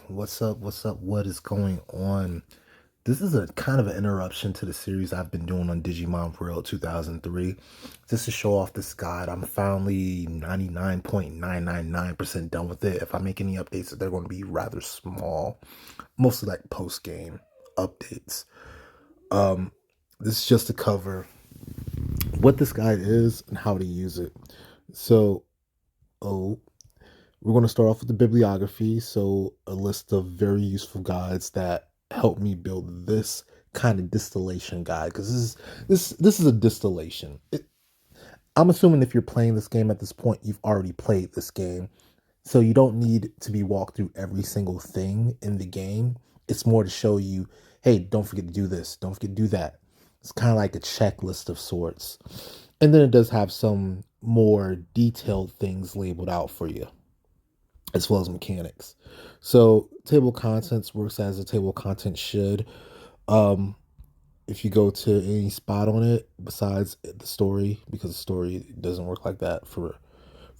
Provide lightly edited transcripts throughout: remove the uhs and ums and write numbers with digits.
What's up? What's up? What is going on? This is a kind of an interruption to the series I've been doing on Digimon World 2003. Just to show off this guide, I'm finally 99.999% done with it. If I make any updates, they're going to be rather small, mostly like post game updates. Um, this is just to cover what this guide is and how to use it. So, oh, we're going to start off with the bibliography. So, a list of very useful guides that helped me build this kind of distillation guide because this is a distillation. I'm assuming if you're playing this game at this point, you've already played this game, so you don't need to be walked through every single thing in the game. It's more to show you, hey, don't forget to do this, don't forget to do that. It's kind of like a checklist of sorts, and then it does have some more detailed things labeled out for you as well as mechanics. So table of contents works as a table of contents should. Um, if you go to any spot on it besides the story, because the story doesn't work like that for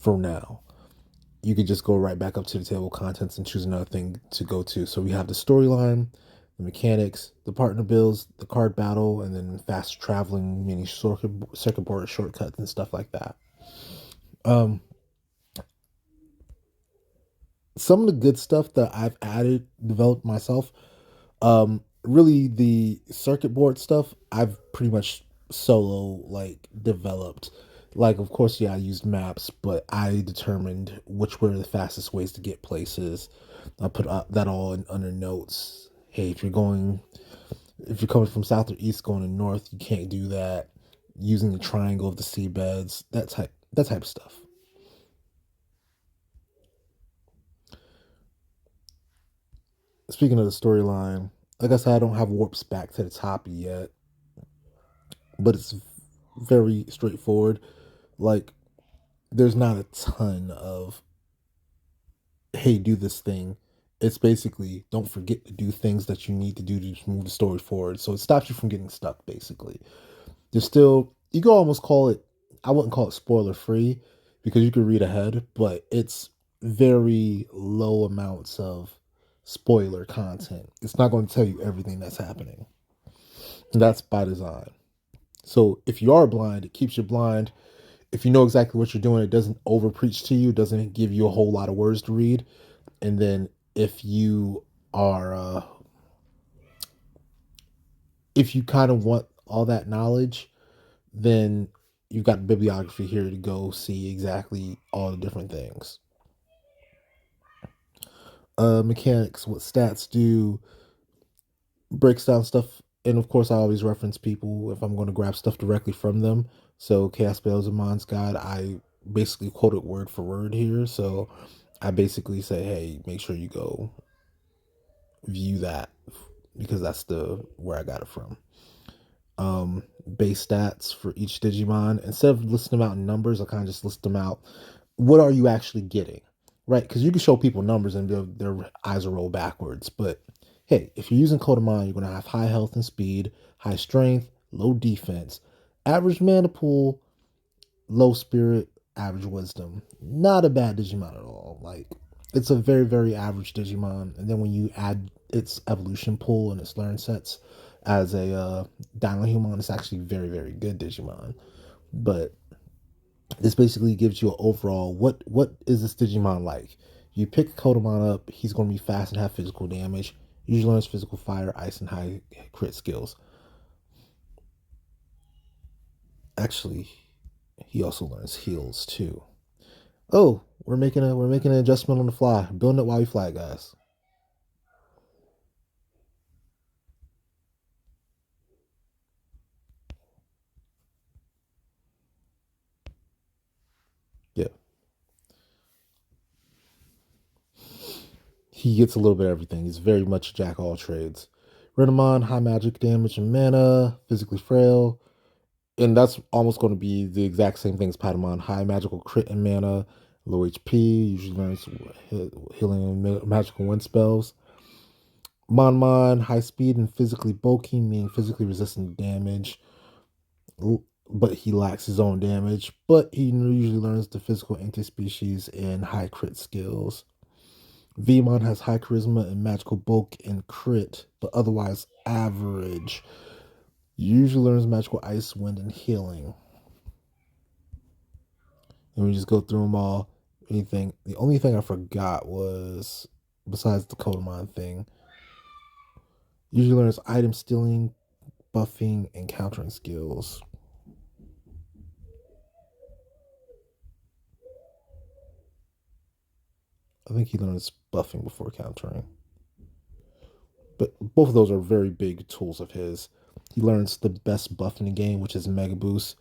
now, you could just go right back up to the table of contents and choose another thing to go to. So we have the storyline, the mechanics, the partner builds, the card battle, and then fast traveling mini circuit board shortcuts and stuff like that. Um, some of the good stuff that I've added, developed myself. Really the circuit board stuff I've pretty much solo like developed. Like of course, yeah, I used maps, but I determined which were the fastest ways to get places. I put that all in under notes. Hey, if you're coming from south or east going to north, you can't do that. Using the triangle of the seabeds, that type of stuff. Speaking of the storyline, like I said, I don't have warps back to the top yet, but it's very straightforward. Like, there's not a ton of, hey, do this thing. It's basically, don't forget to do things that you need to do to move the story forward. So it stops you from getting stuck, basically. There's still, you could almost call it, I wouldn't call it spoiler free because you could read ahead, but it's very low amounts of spoiler content. It's not going to tell you everything that's happening. And that's by design. So if you are blind, it keeps you blind. If you know exactly what you're doing, it doesn't over preach to you, doesn't give you a whole lot of words to read. And then are, uh, if you kind of want all that knowledge, then you've got bibliography here to go see exactly all the different things. Mechanics, what stats do, breaks down stuff, and of course, I always reference people if I'm going to grab stuff directly from them. So, Chaos Beelzemon's guide, I basically quote it word for word here. So, I basically say, hey, make sure you go view that because that's the where I got it from. Base stats for each Digimon. Instead of listing them out in numbers, I kind of just list them out. What are you actually getting? Right? Because you can show people numbers and their eyes will roll backwards. But hey, if you're using Kodamon, you're going to have high health and speed, high strength, low defense, average mana pool, low spirit, average wisdom. Not a bad Digimon at all. Like, it's a very, very average Digimon. And then when you add its evolution pool and its learn sets as a Dynamon, it's actually very, very good Digimon. But this basically gives you an overall what is this Digimon like? You pick Kodamon up, he's going to be fast and have physical damage. Usually learns physical fire, ice, and high crit skills. Actually, he also learns heals too. Oh, we're making an adjustment on the fly. Building it while we fly, guys. Yeah, he gets a little bit of everything. He's very much a jack of all trades. Renamon, high magic damage and mana, physically frail, and that's almost going to be the exact same thing as Patamon. High magical crit and mana, low HP, usually learns healing and magical wind spells. Mon, high speed and physically bulky, meaning physically resistant to damage, but he lacks his own damage. But he usually learns the physical interspecies and high crit skills. Vmon has high charisma and magical bulk and crit, but otherwise average. Usually learns magical ice, wind, and healing. And we just go through them all. Anything. The only thing I forgot was, besides the Kodamon thing, usually learns item stealing, buffing, and countering skills. I think he learns buffing before countering. But both of those are very big tools of his. He learns the best buff in the game, which is Mega Boost,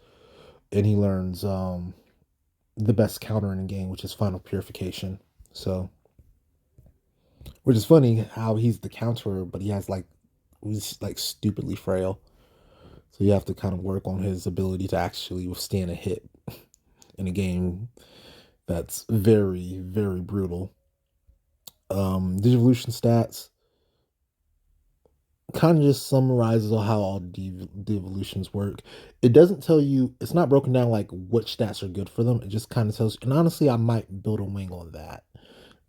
and he learns the best counter in the game, which is Final Purification. So, which is funny how he's the counterer, but he's like stupidly frail. So you have to kind of work on his ability to actually withstand a hit in a game that's very, very brutal. Digivolution stats kind of just summarizes how all devolutions work. It doesn't tell you, it's not broken down like which stats are good for them. It just kind of tells you, and honestly, I might build a wing on that.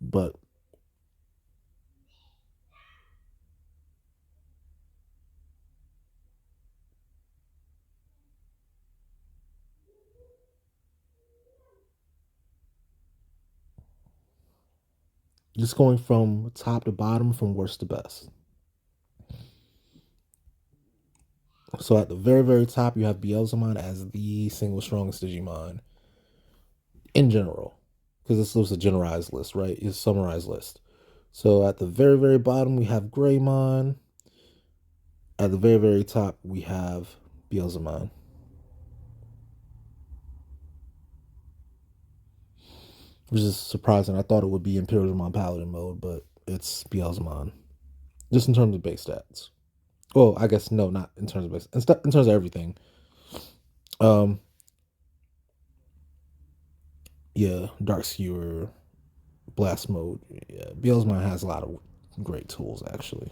But just going from top to bottom, from worst to best. So at the very, very top, you have Beelzemon as the single strongest Digimon in general, because this was a generalized list, right? It's a summarized list. So at the very, very bottom, we have Greymon. At the very, very top, we have Beelzemon. Which is surprising. I thought it would be Imperialmon Paladin mode, but it's Beelzemon. Just in terms of base stats. Well, I guess no, not in terms of base. In terms of everything. Um, yeah, Dark Skewer, Blast Mode. Yeah, Beelzemon has a lot of great tools actually.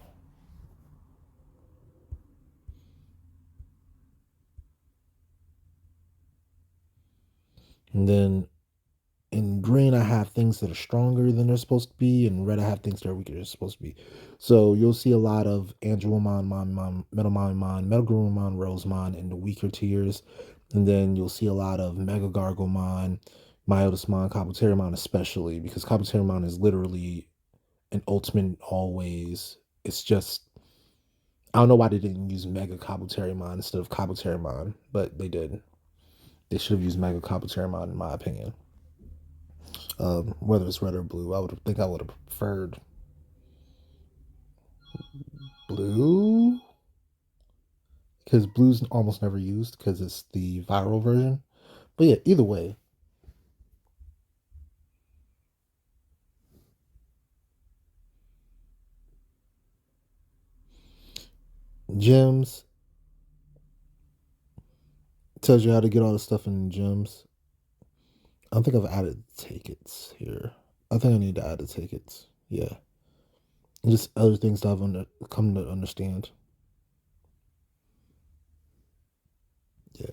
And then in green, I have things that are stronger than they're supposed to be. In red, I have things that are weaker than they're supposed to be. So you'll see a lot of Angelomon, Metalmon, Metal Garurumon, Rosemon in the weaker tiers. And then you'll see a lot of Mega Gargomon, Myotismon, Kabuterimon especially, because Kabuterimon is literally an ultimate always. It's just, I don't know why they didn't use Mega Kabuterimon instead of Kabuterimon, but they did. They should have used Mega Kabuterimon in my opinion. Whether it's red or blue, I would have preferred blue because blue's almost never used because it's the viral version. But yeah, either way, gems tells you how to get all the stuff in gems. I don't think I've added tickets here. I think I need to add the tickets. Yeah, and just other things that come to understand. Yeah,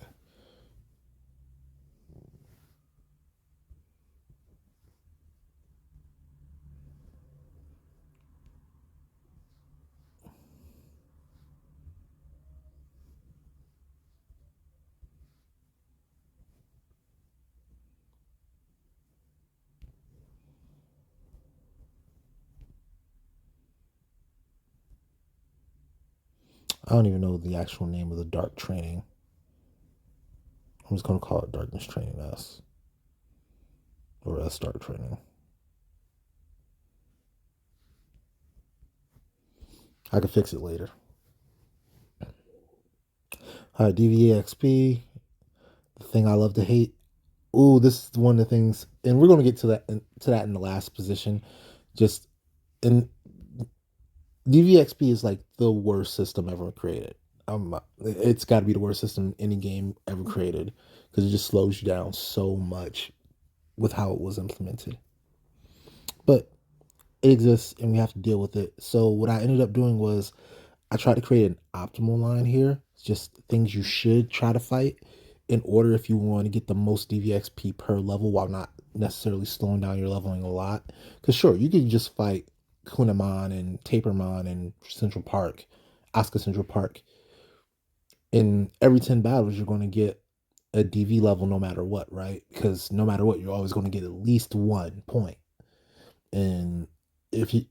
I don't even know the actual name of the dark training. I'm just gonna call it darkness training S or S dark training. I can fix it later. All right, DVXP. The thing I love to hate. Ooh, this is one of the things, and we're gonna get to that in the last position. Just and DVXP is like the worst system ever created. It's got to be the worst system any game ever created because it just slows you down so much with how it was implemented. But it exists, and we have to deal with it. So what I ended up doing was I tried to create an optimal line here, just things you should try to fight, in order if you want to get the most DVXP per level while not necessarily slowing down your leveling a lot. Because sure, you could just fight Kunamon and Tapermon and Central Park, Asuka Central Park. In every 10 battles, you're going to get a DV level no matter what, right? Because no matter what, you're always going to get at least 1 point. And if you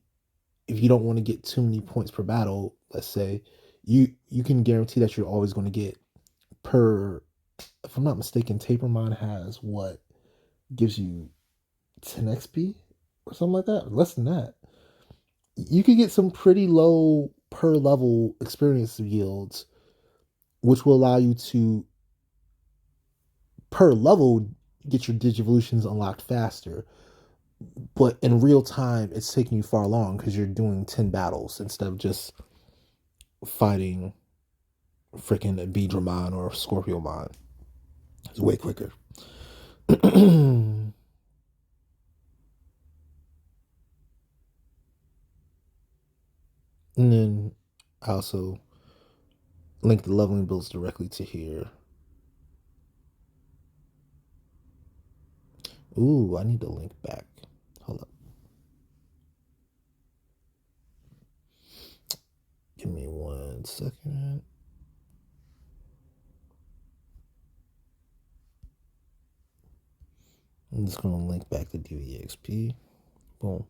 if you don't want to get too many points per battle, let's say, you can guarantee that you're always going to get per. If I'm not mistaken, Tapermon has what gives you 10 XP or something like that, less than that. You could get some pretty low per level experience yields, which will allow you to per level get your Digivolutions unlocked faster. But in real time, it's taking you far long because you're doing 10 battles instead of just fighting freaking Beedramon or Scorpiomon. It's way quicker. And then I also link the leveling builds directly to here. Ooh, I need to link back. Hold up. Give me 1 second. I'm just going to link back to DVXP. Boom.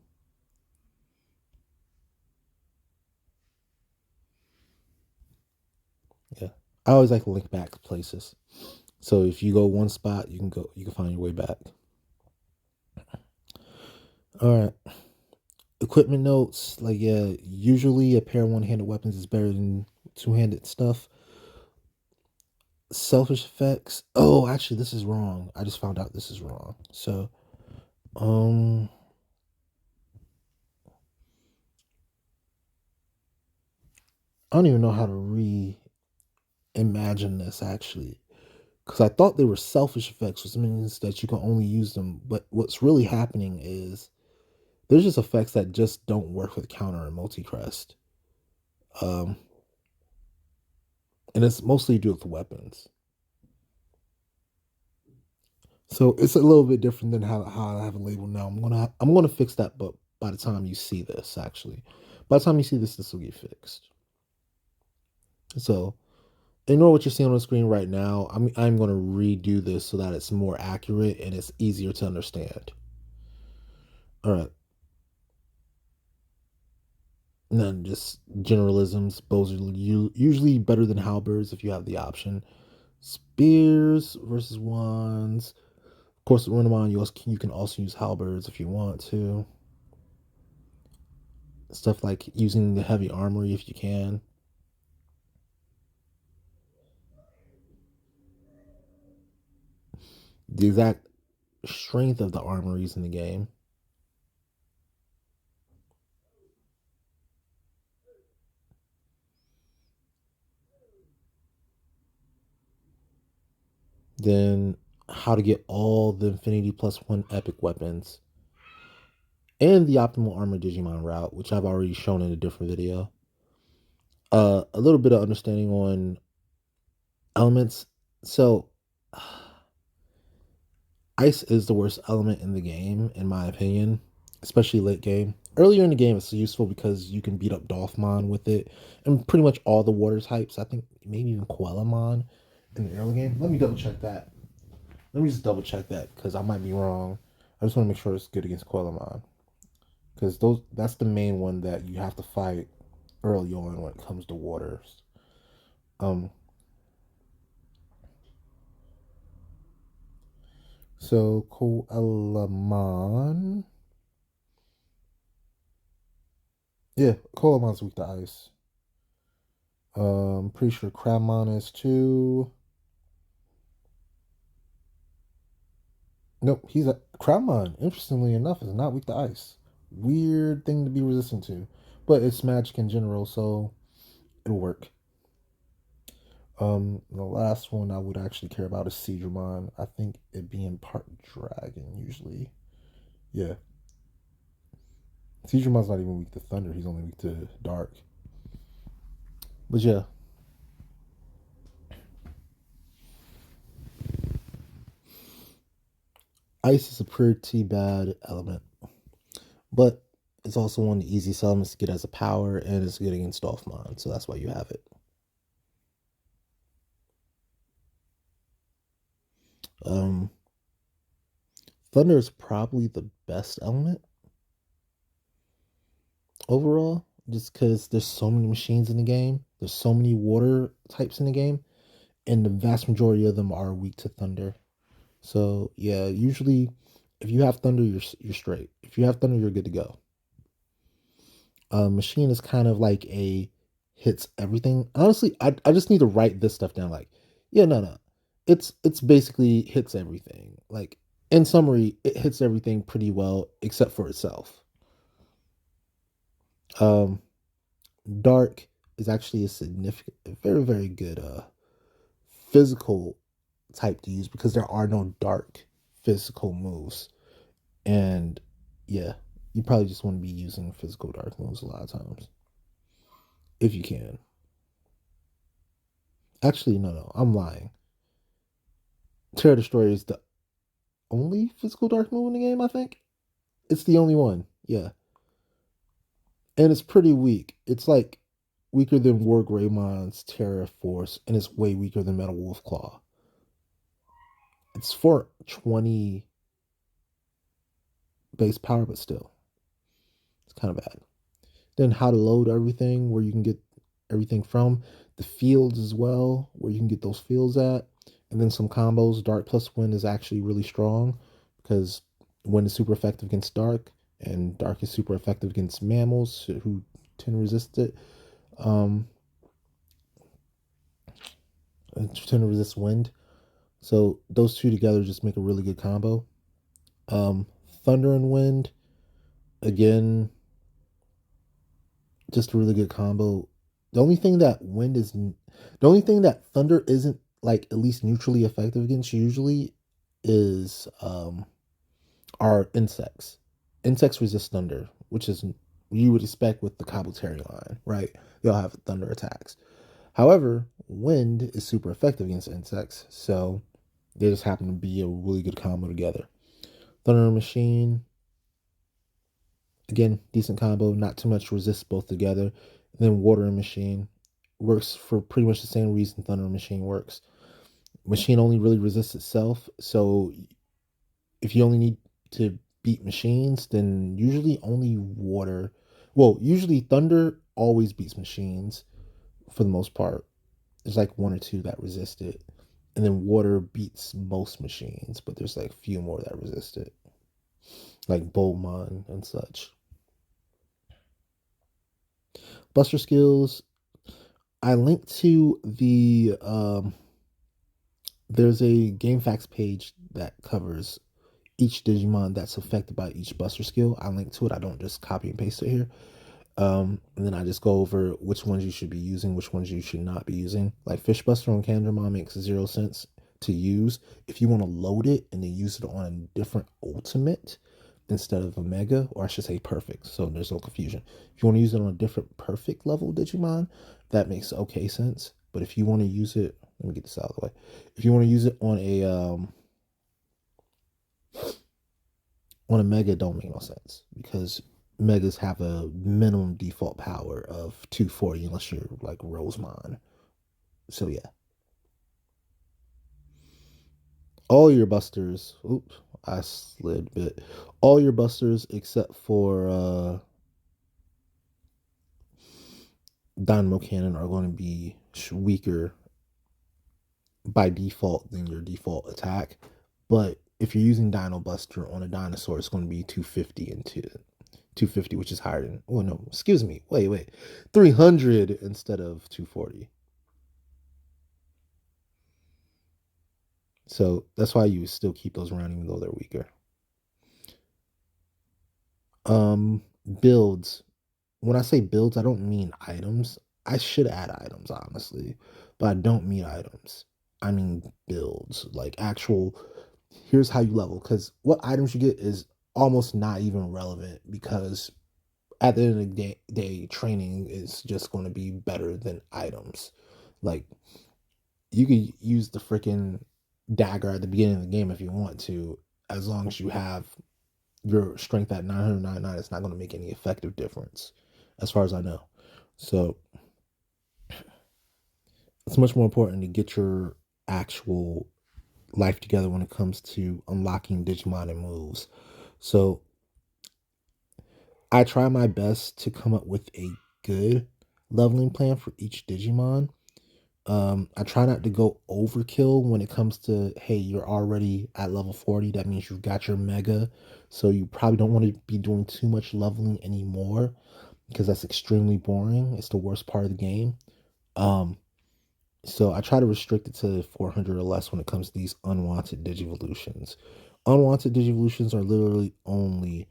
Yeah. I always like to link back places. So if you go one spot, you can find your way back. All right. Equipment notes, like yeah, usually a pair of one-handed weapons is better than two-handed stuff. Selfish effects. Oh, actually, this is wrong. I just found out this is wrong. So, um, I don't even know how to reimagine this actually, because I thought they were selfish effects, which means that you can only use them. But what's really happening is there's just effects that just don't work with counter and multi-crest. Um, and it's mostly to do with weapons. So it's a little bit different than how I have it labeled now. I'm gonna fix that, but by the time you see this, actually, by the time you see this will get fixed. So ignore what you're seeing on the screen right now. I'm gonna redo this so that it's more accurate and it's easier to understand. All right. And then just generalisms. Bows are usually better than halberds if you have the option. Spears versus wands. Of course, Runamon, you can also use halberds if you want to. Stuff like using the heavy armory if you can. The exact strength of the armories in the game. Then how to get all the Infinity plus one epic weapons. And the optimal armor Digimon route, which I've already shown in a different video. A little bit of understanding on elements. So ice is the worst element in the game, in my opinion, especially late game. Earlier in the game, it's useful because you can beat up Dolphmon with it, and pretty much all the water types. I think maybe even Quellamon in the early game. Let me double check that. Let me just double check that because I might be wrong. I just want to make sure it's good against Quellamon because that's the main one that you have to fight early on when it comes to waters. Um, so Quellamon. Yeah, Colemon's weak to ice. Pretty sure Crabmon is too. Nope, he's a Crabmon. Interestingly enough, is not weak to ice. Weird thing to be resistant to, but it's magic in general, so it'll work. The last one I would actually care about is Seedramon. I think it being part dragon usually. Yeah, Seedramon's not even weak to thunder. He's only weak to dark. But yeah, Ice is a pretty bad element, but it's also one of the easiest elements to get as a power, and it's good against Dolphmon, so that's why you have it. Um, Thunder is probably the best element overall, just because there's so many machines in the game. There's so many water types in the game, and the vast majority of them are weak to thunder. So yeah, usually if you have thunder, you're straight. If you have thunder, you're good to go. Machine is kind of like a hits everything. Honestly, I just need to write this stuff down. Like, yeah, no. It's basically hits everything. Like in summary, it hits everything pretty well except for itself. Um, Dark is actually a significant, a very, very good physical type to use because there are no dark physical moves. And yeah, you probably just want to be using physical dark moves a lot of times if you can. Actually, no, I'm lying. Terror Destroyer is the only physical dark move in the game, I think. It's the only one, yeah. And it's pretty weak. It's like weaker than War Greymon's Terra Force, and it's way weaker than Metal Wolf Claw. It's for 20 base power, but still, it's kind of bad. Then how to load everything, where you can get everything from, the fields as well, where you can get those fields at, and then some combos. Dark plus Wind is actually really strong because Wind is super effective against Dark, and Dark is super effective against mammals who tend to resist it. Um, tend to resist Wind. So those two together just make a really good combo. Um, Thunder and Wind, again, just a really good combo. The only thing that Thunder isn't like at least neutrally effective against usually is are insects. Insects resist Thunder, which is you would expect with the Kabuteria line, right? They'll have Thunder attacks. However, Wind is super effective against insects, so they just happen to be a really good combo together. Thunder Machine, again, decent combo, not too much resist both together. And then Water and Machine works for pretty much the same reason Thunder and Machine works. Machine only really resists itself, so if you only need to beat machines, then usually only water. Well, usually Thunder always beats machines for the most part. There's like one or two that resist it. And then water beats most machines, but there's like a few more that resist it. Like Boltmon and such. Buster skills. I linked to there's a game facts page that covers each Digimon that's affected by each Buster skill. I link to it. I don't just copy and paste it here. And then I just go over which ones you should be using, which ones you should not be using. Like Fish Buster on Candramon makes 0 sense to use. If you want to load it and then use it on a different ultimate instead of a mega, or I should say perfect, so there's no confusion. If you want to use it on a different perfect level Digimon, that makes okay sense. But if you want to use it, let me get this out of the way. If you want to use it on a mega, don't make no sense because megas have a minimum default power of 240 unless you're like Rosemon. So yeah, all your busters. Oops, I slid a bit. All your busters except for Dynamo Cannon are going to be weaker by default than your default attack. But if you're using Dino Buster on a dinosaur, it's going to be 250 into 250, which is higher than. Oh no, excuse me. Wait, 300 instead of 240. So that's why you still keep those around even though they're weaker. Builds. When I say builds, I don't mean items. I should add items, honestly, but I don't mean items. I mean builds, like actual. Here's how you level, because what items you get is almost not even relevant because at the end of the day training is just going to be better than items. Like you could use the freaking dagger at the beginning of the game if you want to, as long as you have your strength at 999, it's not going to make any effective difference, as far as I know. So it's much more important to get your actual life together when it comes to unlocking Digimon and moves. So I try my best to come up with a good leveling plan for each Digimon. I try not to go overkill when it comes to, hey, you're already at level 40. That means you've got your mega. So you probably don't want to be doing too much leveling anymore because that's extremely boring. It's the worst part of the game. Um, so I try to restrict it to 400 or less when it comes to these unwanted digivolutions. Unwanted digivolutions are literally only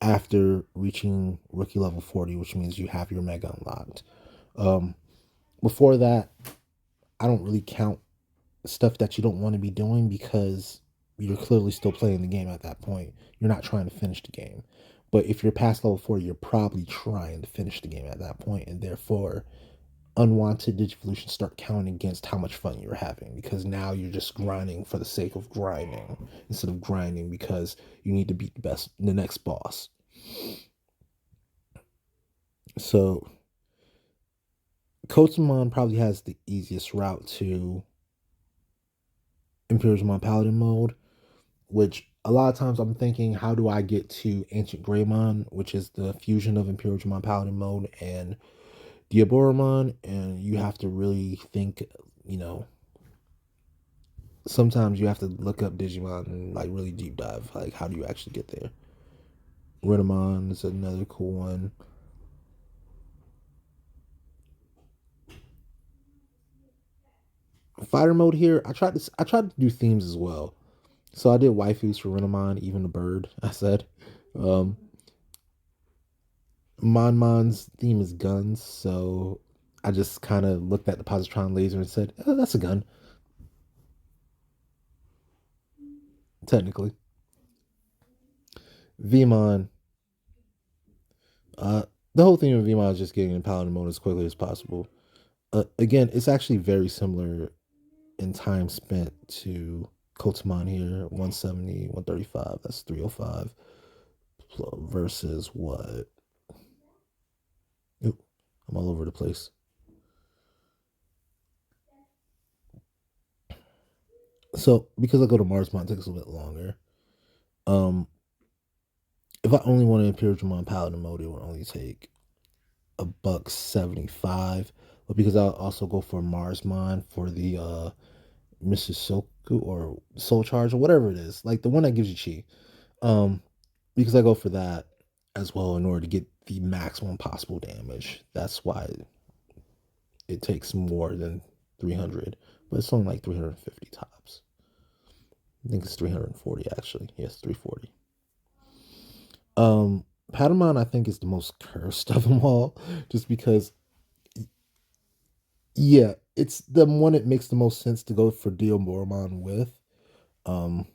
after reaching rookie level 40, which means you have your mega unlocked. Um, Before that, I don't really count stuff that you don't want to be doing because you're clearly still playing the game at that point. You're not trying to finish the game. But if you're past level 40, you're probably trying to finish the game at that point, and therefore unwanted digivolutions start counting against how much fun you're having because now you're just grinding for the sake of grinding instead of grinding because you need to beat the next boss. So Kotsumon probably has the easiest route to Imperial Paladin mode, which a lot of times I'm thinking, how do I get to Ancient Greymon, which is the fusion of Imperial Paladin mode and Diaboromon, and you have to really think, you know, sometimes you have to look up Digimon and like really deep dive, like how do you actually get there? Renamon is another cool one. Fighter mode here, I tried to do themes as well. So I did waifus for Renamon, even the bird. I said, um, Monmon's theme is guns, so I just kind of looked at the positron laser and said, oh, "That's a gun." Technically, Vmon. Uh, the whole theme of Vmon is just getting in paladin mode as quickly as possible. Again, it's actually very similar in time spent to Kotamon here, 170, 135. That's 305 versus what? Oop, I'm all over the place. So because I go to Marsmont, it takes a little bit longer. Um, if I only want to Imperial Paladin mode, it would only take $1.75. But because I'll also go for Marsmon for the Mississauga or Soul Charge or whatever it is, like the one that gives you chi. Um, because I go for that as well in order to get the maximum possible damage. That's why it takes more than 300, but it's only like 350 tops. I think it's 340 actually. Yes, 340. Um, Patamon I think is the most cursed of them all, just because yeah, it's the one that makes the most sense to go for Diomoromon with. Um,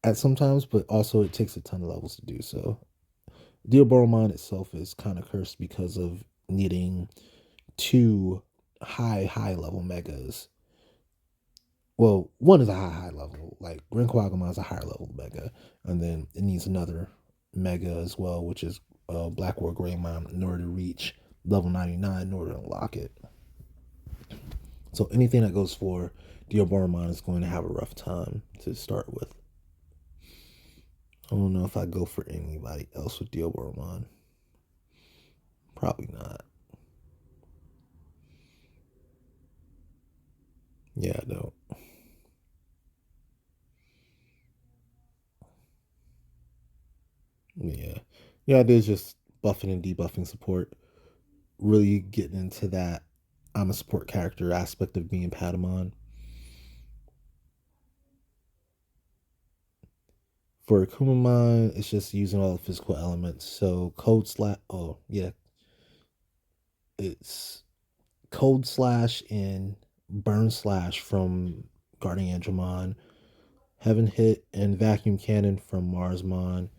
at sometimes, but also it takes a ton of levels to do so. Diaboromon itself is kind of cursed because of needing two high level megas. Well, one is a high level, like Grinquagamon is a higher level mega, and then it needs another mega as well, which is Black War Greymon in order to reach level 99 in order to unlock it. So anything that goes for Diaboromon is going to have a rough time to start with. I don't know if I go for anybody else with Diaboromon. Probably not. Yeah, I don't. Yeah. Yeah, there's just buffing and debuffing support. Really getting into that I'm a support character aspect of being Patamon. For Kumamon, it's just using all the physical elements. So code slash yeah. It's code slash and burn slash from Guardian Angemon. Heaven hit and vacuum cannon from Marsmon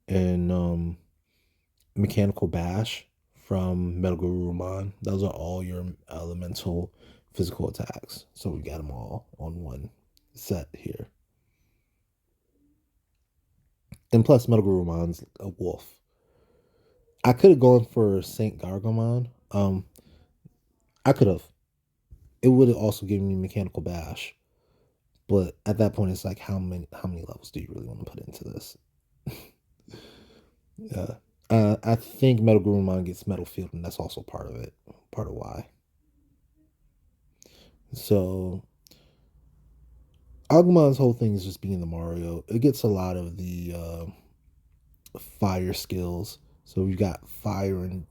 and mechanical bash from Metal Garurumon. Those are all your elemental physical attacks. So we got them all on one set here. And plus, Metal Gurumon's a wolf. I could have gone for Saint Gargomon. I could have. It would have also given me Mechanical Bash. But at that point, it's like, how many levels do you really want to put into this? Yeah. I think Metal Gurumon gets Metal Field, and that's also part of it. Part of why. So Agumon's whole thing is just being the Mario. It gets a lot of the fire skills. So we've got fire and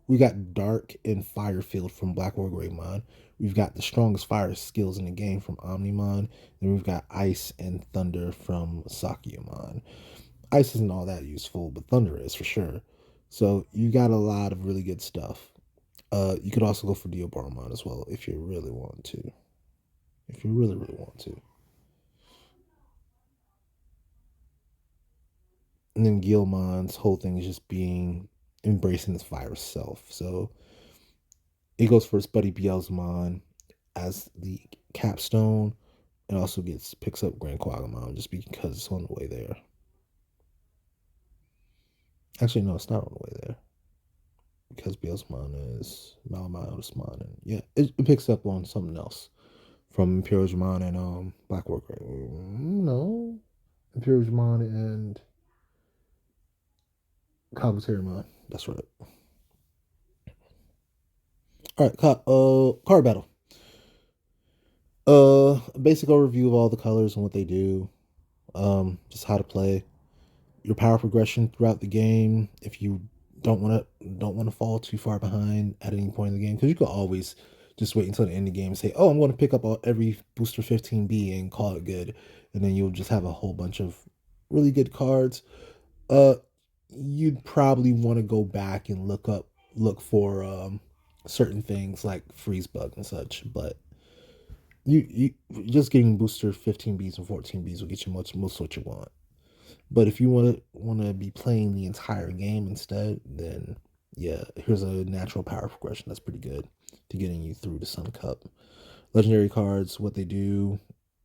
we got dark and fire field from Black War Greymon. We've got the strongest fire skills in the game from Omnimon. And we've got ice and thunder from Sakyamon. Ice isn't all that useful, but thunder is for sure. So you got a lot of really good stuff. You could also go for Diobarmon as well if you really want to. If you really, really want to. And then Guilmon's whole thing is just being embracing this virus self. So it goes for its buddy Beelzemon as the capstone. It also picks up Grand Quagamon just because it's on the way there. Actually, no, it's not on the way there because Beelzemon is Malamyotismon, and yeah, it picks up on something else from Imperialmon and Black Worker. No, Imperialmon and Kabuterimon. That's right. All right, card battle. Basic overview of all the colors and what they do. Just how to play. Your power progression throughout the game. If you don't want to fall too far behind at any point in the game, because you could always just wait until the end of the game and say, "Oh, I'm going to pick up every booster 15B and call it good," and then you'll just have a whole bunch of really good cards. Uh, you'd probably want to go back and look for certain things like freeze bug and such, but you just getting booster 15Bs and 14Bs will get you most what you want. But if you want to be playing the entire game instead, then yeah, here's a natural power progression that's pretty good to getting you through the Sun Cup. Legendary cards, what they do,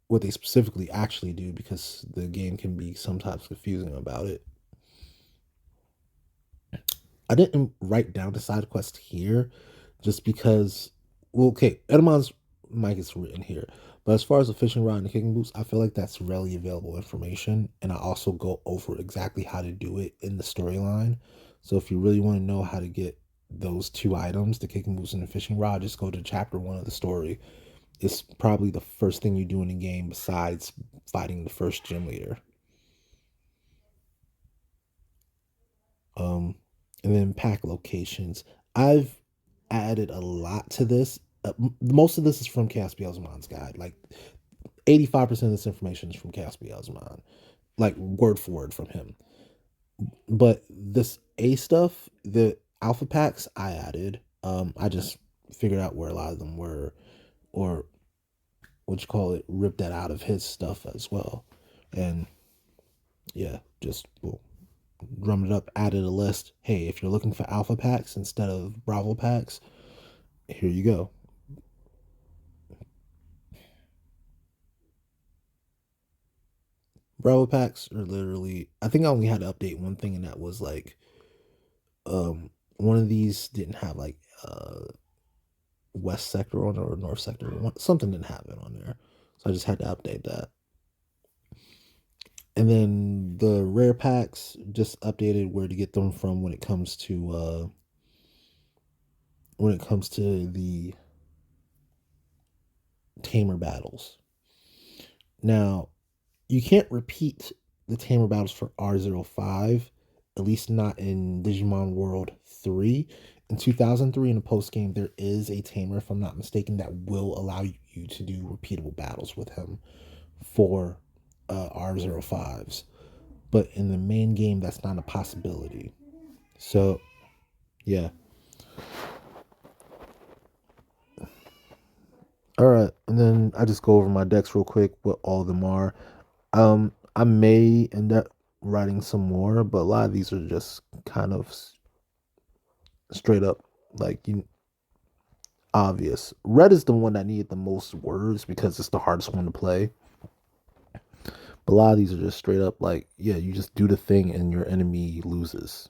what they specifically actually do, because the game can be sometimes confusing about it. I didn't write down the side quest here just because, well, okay, Edamon's mic is written here. But as far as the fishing rod and the kicking boots, I feel like that's readily available information. And I also go over exactly how to do it in the storyline. So if you really want to know how to get those two items, the kicking boots and the fishing rod, just go to chapter 1 of the story. It's probably the first thing you do in the game besides fighting the first gym leader. Um, and then pack locations. I've added a lot to this. Most of this is from Caspiel's guide. Like 85% of this information is from Caspiel's, like word for word from him. But this A stuff, the alpha packs, I added. I just figured out where a lot of them were, or what you call it, ripped that out of his stuff as well. And yeah, just well, drummed it up, added a list. Hey, if you're looking for alpha packs instead of Bravo packs, here you go. Bravo packs are literally, I think I only had to update one thing, and that was like one of these didn't have like west sector on it or north sector. Something didn't have it on there. So I just had to update that. And then the rare packs just updated where to get them from when it comes to the tamer battles. Now, you can't repeat the tamer battles for R05, at least not in Digimon World 3. In 2003, in the post game, there is a tamer, if I'm not mistaken, that will allow you to do repeatable battles with him for R05s. But in the main game, that's not a possibility. So, yeah. All right. And then I just go over my decks real quick, what all of them are. I may end up writing some more, but a lot of these are just kind of straight up like obvious. Red is the one that needed the most words because it's the hardest one to play. A lot of these are just straight up like, yeah, you just do the thing and your enemy loses.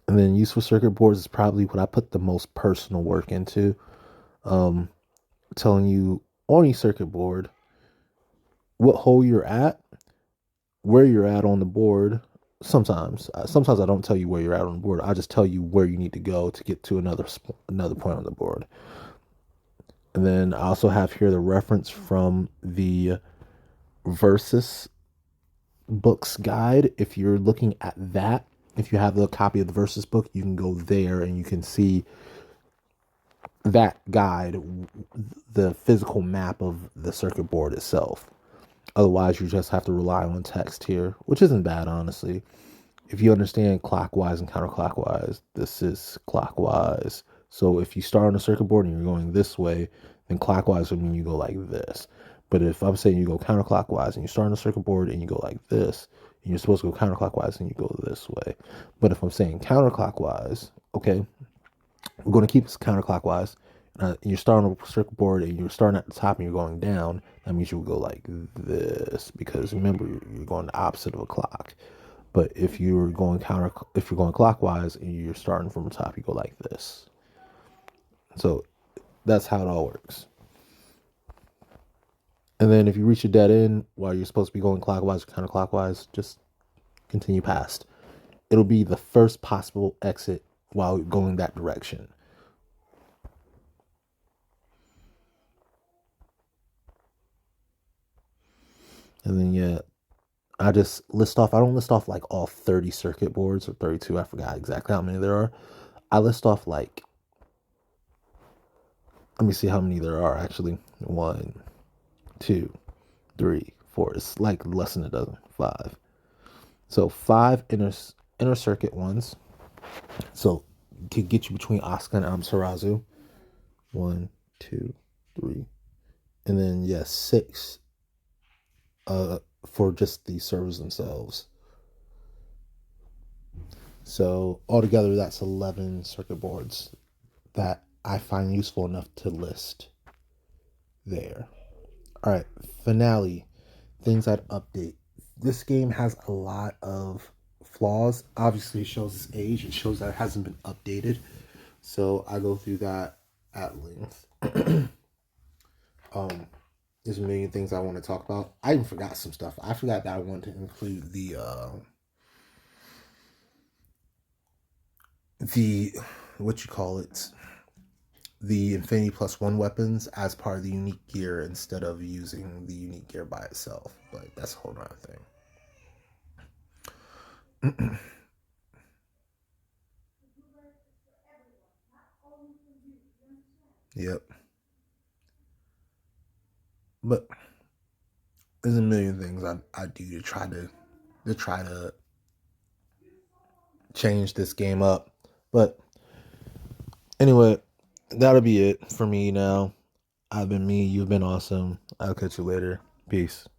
And then useful circuit boards is probably what I put the most personal work into. Um, Telling you on a circuit board what hole you're at, where you're at on the board. Sometimes I don't tell you where you're at on the board. I just tell you where you need to go to get to another point on the board. And then I also have here the reference from the Versus Books guide. If you're looking at that, if you have the copy of the Versus book, you can go there and you can see that guide, the physical map of the circuit board itself. Otherwise, you just have to rely on text here, which isn't bad, honestly. If you understand clockwise and counterclockwise, this is clockwise. So if you start on a circuit board and you're going this way, then clockwise would mean you go like this. But if I'm saying you go counterclockwise and you start on a circuit board and you go like this, and you're supposed to go counterclockwise and you go this way. But if I'm saying counterclockwise, okay, we're going to keep this counterclockwise. You're starting on a circuit board and you're starting at the top and you're going down. That means you would go like this because remember you're going the opposite of a clock. But if you're going clockwise and you're starting from the top, you go like this. So that's how it all works. And then if you reach a dead end while you're supposed to be going clockwise or counterclockwise, just continue past. It'll be the first possible exit while going that direction. And then yeah, I don't list off like all 30 circuit boards or 32. I forgot exactly how many there are. I list off like, let me see how many there are actually. 1, 2, 3, 4. It's like less than a dozen. 5. So 5 inner circuit ones. So to get you between Asuka and Amaterasu. 1, 2, 3. And then yes, 6 for just the servers themselves. So altogether, that's 11 circuit boards that I find useful enough to list there. All right, finale, things I'd update. This game has a lot of flaws. Obviously, it shows its age. It shows that it hasn't been updated. So I go through that at length. There's a million things I want to talk about. I even forgot some stuff. I forgot that I wanted to include the what you call it, the Infinity Plus One weapons as part of the unique gear instead of using the unique gear by itself. But that's a whole other thing. Yep. But there's a million things I do to try to change this game up. But anyway, that'll be it for me now. I've been me, you've been awesome. I'll catch you later. Peace.